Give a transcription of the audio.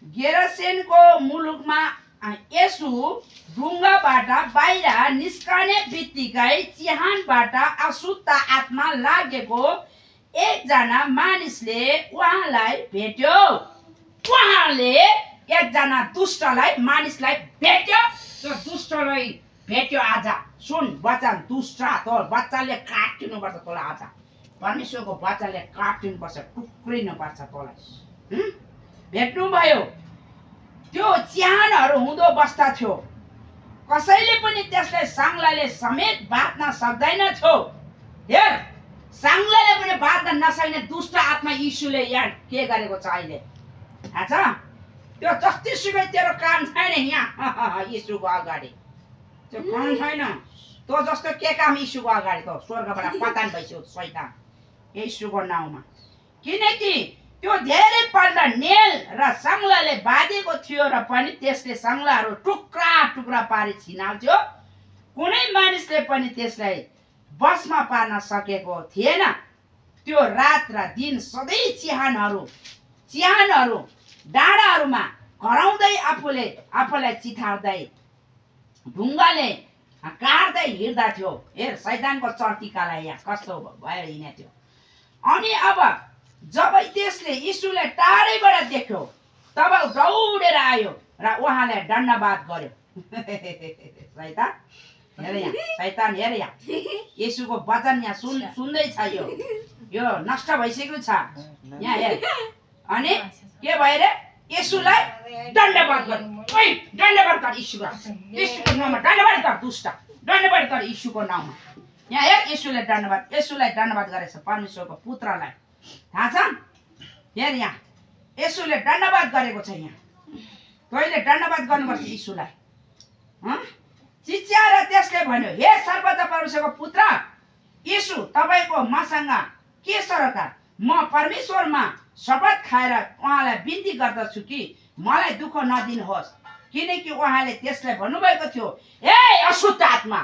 गेरासेनको मुलुकमा यसु ढुङ्गाबाट बाहिर निस्कने बित्तिकै चिहानबाट अशुद्ध आत्मा लागेको एकजना मानिसले उहाँलाई भेट्यो। उहाँले एकजना दुष्टलाई मानिसलाई भेट्यो। त्यो दुष्टलाई भेट्यो। आज सुन वचन, दुष्ट तो बच्चाले काटिनुपर्छ तँलाई। आज परमेश्वरको बच्चाले काटिनुपर्छ, टुक्रिनुपर्छ तँलाई। भेट्नु भयो। त्यो चिहानहरू हुँदो बस्दा थियो। कसैले पनि त्यसलाई साङ्लाले समेत बाँध्न सक्दैन थियो। हेर, साङ्लाले पनि बाँध्न नसक्ने दुष्ट आत्मा यीशुले यहाँ के गरेको छ अहिले। थाहा छ? त्यो जतिसुकै तेरो काम छैन यहाँ यीशुको अगाडि। त्यो काम छैन। तँ जस्तो के काम यीशुको अगाडि? त स्वर्गबाट पतन भइसक्यो शैतान यीशुको नाउँमा। किनकि त्यो धेरै पल्ट नेल र सङ्लाले बाँधेको थियो र पनि त्यसले सङ्लाहरू टुक्रा टुक्रा पारी छिनाल्थ्यो। कुनै मानिसले पनि त्यसलाई बसमा पार्न सकेको थिएन। त्यो रात र दिन सधैँ चिहानहरू डाँडाहरूमा कराउँदै आफूलाई चिथार्दै ढुङ्गाले काट्दै हिँड्दा थियो। हेर, शैतानको चर्तिकालाई यहाँ कस्तो भएर हिँडेको थियो। अनि अब जब त्यसले यीशुलाई टाढैबाट देख्यो तब दौडेर आयो र उहाँलाई दण्डवाद गर्यो। शैतान हेर यहाँ, शैतान हेर यहाँ, यीशुको वचन यहाँ सुन्दै छ। यो नष्ट भइसकेको छ यहाँ हेर। अनि के भयो रे? यीशुलाई दण्डवाद गर्यो। ओइ दण्डवाद गर यीशुको नाममा, दण्डवाद गर दुष्ट, दण्डवाद गर यीशुको नाममा। यहाँ हेर, यसुलाई दण्डवाद गरेछ परमेश्वरको पुत्रलाई। थाहा छ? हेर यहाँ, यसुले दण्डवाद गरेको छ। यहाँ तैँले दण्डवाद गर्नुपर्छ यीशुलाई। चिच्याएर त्यसले भन्यो, हे सर्वोच्च परमेश्वरको पुत्र यीशु, तपाईँको मसँग के सरोकार? म परमेश्वरमा शपथ खाएर उहाँलाई बिन्ती गर्दछु कि मलाई दुःख नदिनुहोस्। किनकि उहाँले त्यसलाई भन्नुभएको थियो, ए अशुद्ध आत्मा,